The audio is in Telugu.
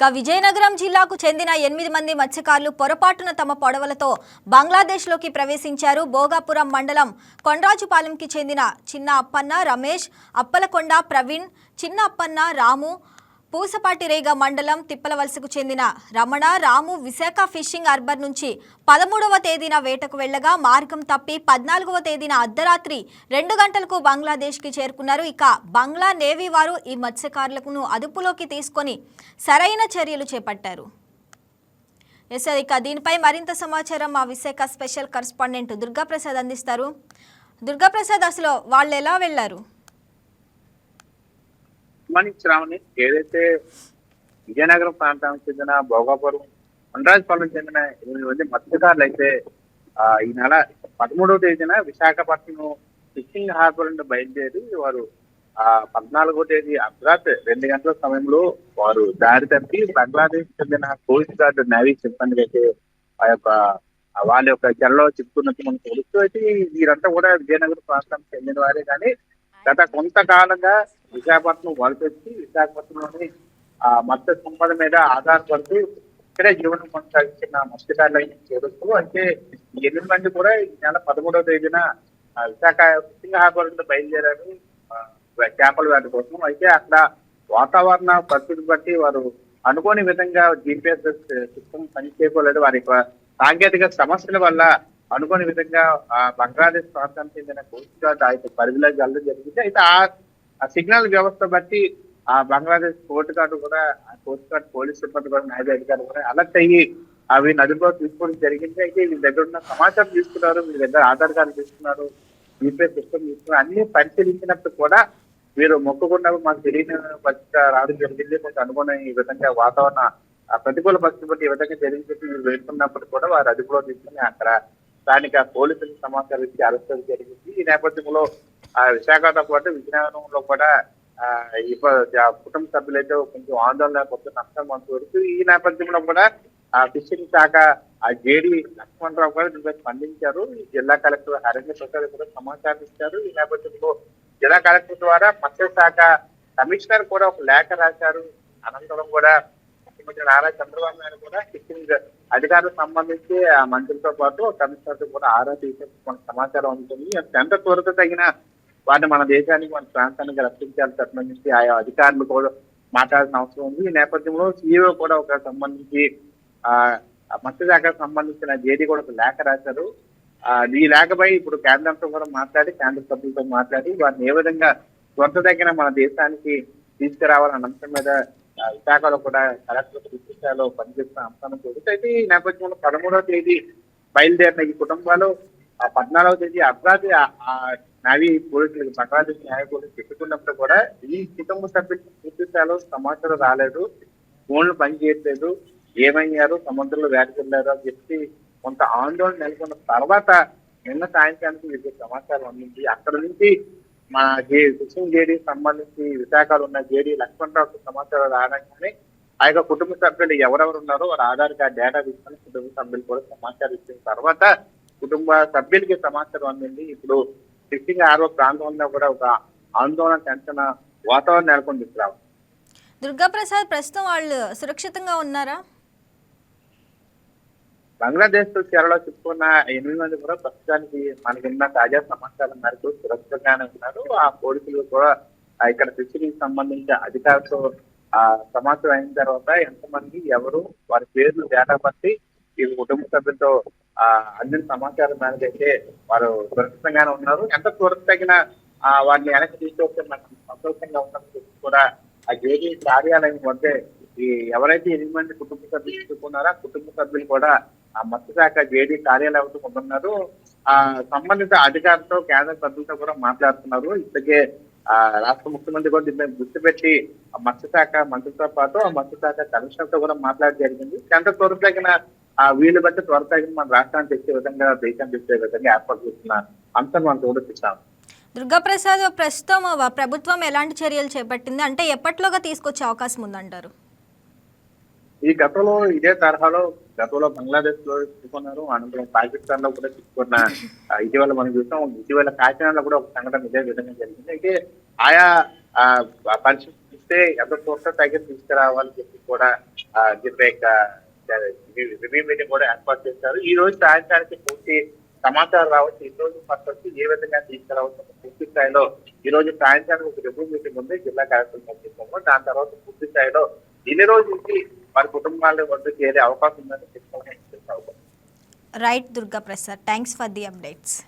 ఇక విజయనగరం జిల్లాకు చెందిన 8 మంది మత్స్యకారులు పొరపాటున తమ పడవలతో బంగ్లాదేశ్లోకి ప్రవేశించారు. భోగాపురం మండలం కొండ్రాజుపాలెంకి చెందిన చిన్న అప్పన్న, రమేష్, అప్పలకొండ ప్రవీణ్, చిన్న అప్పన్న, రాము, పూసపాటిరేగ మండలం తిప్పలవలసకు చెందిన రమణ, రాము విశాఖ ఫిషింగ్ హార్బర్ నుంచి 13వ తేదీన వేటకు వెళ్లగా మార్గం తప్పి 14వ తేదీన అర్ధరాత్రి 2 గంటలకు బంగ్లాదేశ్కి చేరుకున్నారు. ఇక బంగ్లా నేవీ వారు ఈ మత్స్యకారులను అదుపులోకి తీసుకొని సరైన చర్యలు చేపట్టారు. ఇక దీనిపై మరింత సమాచారం మా విశాఖ స్పెషల్ కరెస్పాండెంట్ దుర్గాప్రసాద్ అందిస్తారు. దుర్గాప్రసాద్, అసలు వాళ్ళు ఎలా వెళ్లారు? శ్రావణి, ఏదైతే విజయనగరం ప్రాంతానికి చెందిన భోగాపురం కొండ్రాజుపాలెం చెందిన 8 మంది మత్స్యకారులు అయితే ఈ నెల 13వ తేదీన విశాఖపట్నం ఫిషింగ్ హార్బర్ నుండి బయలుదేరి వారు 14వ తేదీ అర్ధరాత్రి 2 గంటల సమయంలో వారు దారి తప్పి బంగ్లాదేశ్ చెందిన కోస్ట్ గార్డ్ నేవీ సిబ్బందికి అయితే వాళ్ళ యొక్క చెరలో చిక్కున్నట్టు మనకు తెలుస్తూ అయితే వీరంతా కూడా విజయనగరం ప్రాంతానికి చెందిన వారే. కానీ గత కొంతకాలంగా విశాఖపట్నం వలసొచ్చి విశాఖపట్నంలోని మత్స్య సంపద మీద ఆధారపడుతూ ఇక్కడే జీవనం కొనసాగించిన మత్స్యకారులు చేరుస్తూ అయితే 8 మంది కూడా ఈ నెల 13వ తేదీన విశాఖ ఫిషింగ్ హార్బర్ నుండి బయలుదేరారు చేపల వేట కోసం. అయితే అక్కడ వాతావరణ పరిస్థితి బట్టి వారు అనుకోని విధంగా GPS సిస్టమ్ పనిచేయలేదు. వారి సాంకేతిక సమస్యల వల్ల అనుకోని విధంగా బంగ్లాదేశ్ ప్రాంతానికి చెందిన కోస్ట్ గార్డ్ అయితే పరిధిలోకి వెళ్ళడం జరిగింది. అయితే ఆ సిగ్నల్ వ్యవస్థ బట్టి ఆ బంగ్లాదేశ్ కోస్ట్ గార్డ్ పోలీస్ సిబ్బంది కూడా న్యాయ అధికారులు కూడా అలర్ట్ అయ్యి అవి నదిలో తీసుకోవడం జరిగింది. అయితే వీళ్ళ దగ్గర ఉన్న సమాచారం తీసుకున్నారు, వీళ్ళ దగ్గర ఆధార్ కార్డు తీసుకున్నారు, GPS సిస్టమ్ తీసుకున్నారు. అన్ని పరిశీలించినప్పుడు కూడా వీరు మొక్కకుండా మాకు తెలియని పరిస్థితి రావడం జరిగింది. కొంచెం అనుకున్న ఈ విధంగా వాతావరణ ప్రతికూల పరిస్థితి బట్టి ఈ విధంగా జరిగింది. వీరు వెళ్తున్నప్పుడు కూడా వారు అదుపులో తీసుకుని అక్కడ స్థానిక పోలీసులకు సమాచారం ఇచ్చి అరెస్ట్ జరిగింది. ఈ నేపథ్యంలో విశాఖతో పాటు విజయనగరంలో కూడా కుటుంబ సభ్యులైతే కొంచెం ఆందోళన కొంచెం నష్టం వరకు. ఈ నేపథ్యంలో కూడా ఫిషింగ్ శాఖ జేడీ లక్ష్మణరావు గారు దీనిపై స్పందించారు. జిల్లా కలెక్టర్ హరేంద్ర ప్రసాద్ కూడా సమాచారం ఇచ్చారు. ఈ నేపథ్యంలో జిల్లా కలెక్టర్ ద్వారా మత్స్యశాఖ కమిషనర్ కూడా ఒక లేఖ రాశారు. అనంతరం కూడా ముఖ్యమంత్రి నారా చంద్రబాబు నాయుడు కూడా ఫిషింగ్ అధికారులకు సంబంధించి ఆ మంత్రులతో పాటు కమిషనర్ తో కూడా ఆరా తీసే కొంత సమాచారం ఉంటుంది. ఎంత త్వరగా తగిన వాటిని మన దేశానికి మన ప్రాంతానికి రక్షించాలని సంబంధించి ఆయా అధికారులు కూడా మాట్లాడాల్సిన అవసరం ఉంది. ఈ నేపథ్యంలో సీఈఓ కూడా ఒక సంబంధించి మత్స్యశాఖకు సంబంధించిన జేడీ కూడా ఒక లేఖ రాశారు. ఈ లేఖపై ఇప్పుడు కేంద్రంతో కూడా మాట్లాడి కేంద్ర సభ్యులతో మాట్లాడి వాటిని ఏ విధంగా త్వరతగిన మన దేశానికి తీసుకురావాలన్న అంశం మీద విశాఖలో కూడా కలెక్టర్ విశాఖలో పనిచేస్తున్న అంశాన్ని చూడొచ్చు. అయితే ఈ నేపథ్యంలో 13వ తేదీ బయలుదేరిన ఈ కుటుంబాలు 14వ తేదీ అర్ధరాత్రి నేవీ పోలీసులకు బంగ్లాదేశ్ న్యాయ పోలీసులు పెట్టుకున్నప్పుడు కూడా ఈ కుటుంబ సభ్యులకు పూర్తిస్థాయిలో సమాచారం రాలేదు, ఫోన్లు పనిచేయట్లేదు, ఏమయ్యారు, సముద్రంలో వేటకెళ్లారు అని చెప్పి కొంత ఆందోళన నెలకొన్న తర్వాత నిన్న సాయంత్రానికి వీరికి సమాచారం అందింది. అక్కడ నుంచి మా ఫిషింగ్ జేడీ సంబంధించి విశాఖలో ఉన్న జేడీ లక్ష్మణరావుకు సమాచారం రాగానే ఆ యొక్క కుటుంబ సభ్యులు ఎవరెవరు ఉన్నారో వారి ఆధార్ కార్డు డేటా తీసుకుని కుటుంబ సభ్యులు కూడా సమాచారం ఇచ్చిన తర్వాత కుటుంబ సభ్యులకి సమాచారం అందింది. ఇప్పుడు ఫిషింగ్ హార్బర్ ప్రాంతంలో కూడా ఒక ఆందోళన టెన్షన్ వాతావరణం నెలకొని తీసుకురావాలి. దుర్గాప్రసాద్, ప్రస్తుతం వాళ్ళు సురక్షితంగా ఉన్నారా? బంగ్లాదేశ్ చెరలో చిక్కుకున్న 8 మంది కూడా ప్రస్తుతానికి మనకున్న తాజా సమాచారం మేరకు సురక్షితంగానే ఉన్నారు. ఆ పోలీసులు కూడా ఇక్కడ ఫిషింగ్ సంబంధించిన అధికారులతో సమాచారం అయిన తర్వాత ఎంతమంది ఎవరు వారి పేర్లు డేటా బట్టి ఈ కుటుంబ సభ్యులతో అందిన సమాచారం మేరకు అయితే వారు సురక్షితంగానే ఉన్నారు. ఎంత త్వరతగిన వారిని వెనక్కి తీసుకొస్తే మనకు సంతోషంగా ఉన్నట్టు కూడా ఆ జేడీ కార్యాలయం వద్దే ఈ ఎవరైతే 8 మంది కుటుంబ సభ్యులు తీసుకున్నారో ఆ కుటుంబ సభ్యులు కూడా ఆ మత్స్యశాఖ జేడీ కార్యాలయంతో ఉంటున్నారు. సంబంధిత అధికారులతో కేంద్ర సభ్యులతో కూడా మాట్లాడుతున్నారు. ఇప్పటికే రాష్ట్ర ముఖ్యమంత్రి కూడా దీన్ని గుర్తుపెట్టి ఆ మత్స్యశాఖ మంత్రితో పాటు ఆ మత్స్యశాఖ కమిషనర్ తో కూడా మాట్లాడడం జరిగింది. ఎంత త్వరతగిన వీళ్ళు బట్టి త్వరతగిన మన రాష్ట్రాన్ని తెచ్చే విధంగా దేశాన్ని తెచ్చే విధంగా ఏర్పాటు చేస్తున్న అంశం మనం చూడొచ్చాం. దుర్గాప్రసాద్, ప్రస్తుతం ప్రభుత్వం ఎలాంటి చర్యలు చేపట్టింది, అంటే ఎప్పట్లోగా తీసుకొచ్చే అవకాశం ఉందంటారు? ఈ గతంలో ఇదే తరహాలో గతంలో బంగ్లాదేశ్ లో చిక్కుకున్నారు, అనంతరం పాకిస్తాన్ లో కూడా చిక్కుకున్న ఇటీవల మనం చూసాం. ఇటీవల కాకినాడలో కూడా ఒక సంఘటన ఇదే విధంగా జరిగింది. అయితే ఆయా పరిస్థితి వస్తే ఎంత త్వరగా తగిన తీసుకురావాలని చెప్పి కూడా చెప్పే రివ్యూ మీటింగ్ కూడా ఏర్పాటు చేశారు. ఈ రోజు సాయంత్రానికి పూర్తి సమాచారం రావచ్చు. ఈ రోజు ఫస్ట్ ఏ విధంగా తీసుకురావచ్చు పూర్తి స్థాయిలో ఈ రోజు సాయంత్రానికి ఒక రివ్యూ మీటింగ్ ఉంది జిల్లా కలెక్టర్ నేతృత్వంలో. దాని తర్వాత పూర్తి స్థాయిలో ఇన్ని రోజులకి వారి కుటుంబాల వద్దకు చేరే అవకాశం ఉందని చెప్పుకోవాలి. Right Durga Prasad, thanks for the updates.